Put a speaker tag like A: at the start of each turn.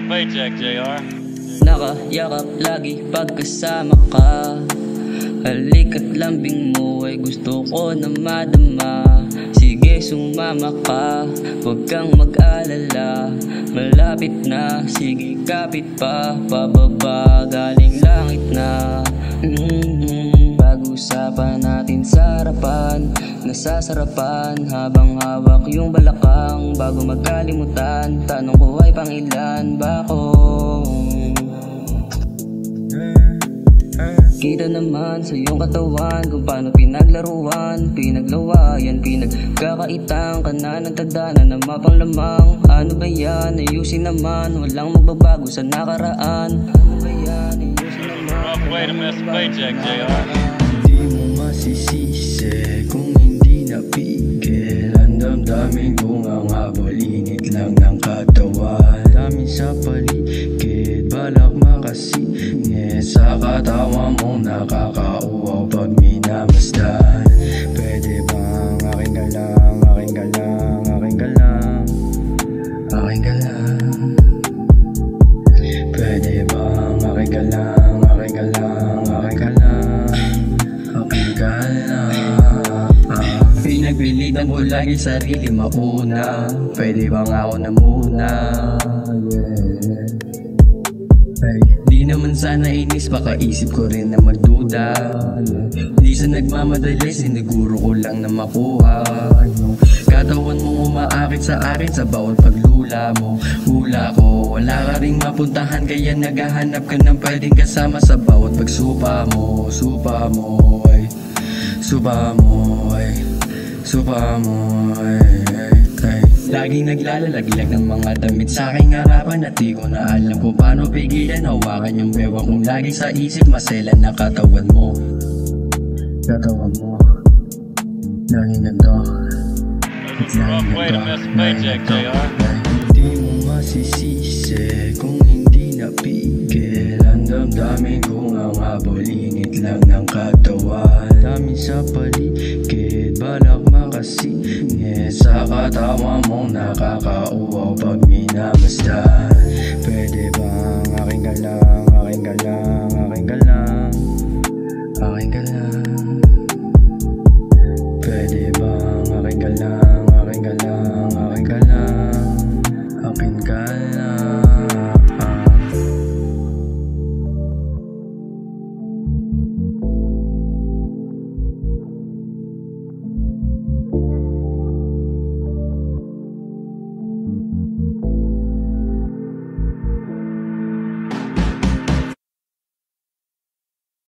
A: paycheck, JR.
B: Nakayakap lagi pagkasama ka. Halika't lambing mo ay gusto ko na madama. Sige sumama ka, huwag kang mag-alala. Malapit na, sige kapit pa. Pababa, galing langit na. Pag-usapan natin sa harapan, nasasarapan habang hawak yung balakang. Bago magkalimutan, tanong ko ay pangilan ba ako? Kita naman sa iyong katawan kung paano pinaglaruan, pinaglawayan, pinagkakaitang ka na ng tagdana na mapanglamang. Ano ba yan? Ayusin naman, walang magbabago sa nakaraan. Ano ba yan? Ayusin naman.
A: Rough way to miss a paycheck, JR.
C: Hindi mo masisisi kung hindi napigil. Ang damdamin kong ang habol-init lang ng katawan. Dami sa paligid, balak makasingit. Sa katawan mong nakakauwaw pag minamasdan. Pwede bang aking ka lang, aking ka lang, aking ka lang, aking ka lang? Pwede bang aking ka lang, aking ka lang, aking ka lang, aking ka lang? Pinagpilitan ko lagi sarili mauna. Pwede bang ako na muna? Hey, di naman sana inis, baka isip ko rin na magduda. Di sa nagmamadali, siniguro ko lang na makuha. Katawan mo umaakit sa akin sa bawat paglula mo. Hula ko, wala ka ring mapuntahan, kaya naghahanap ka ng pwedeng kasama sa bawat pagsupa mo. Supa mo, ay supa mo, ay supa mo, ay. Laging naglalalaglag ng mga damit sa aking harapan at di ko na alam kung paano pigilan. Hawakan yung bewang kong lagi sa isip, maselan na katawan mo. Katawan mo laging ganito.
A: Rough way to miss a paycheck, JR.
C: Hindi mo masisisi kung hindi napigil. Ang damdamin kong ang habol-init lang ng katawan. Dami sa paligid, balak makasingit. Sa katawan mong nakakauwaw pag minamasdan. Pwede bang aking ka lang, aking ka lang, aking ka lang, aking ka lang? Pwede bang aking ka lang, aking ka lang, aking ka lang, aking ka lang?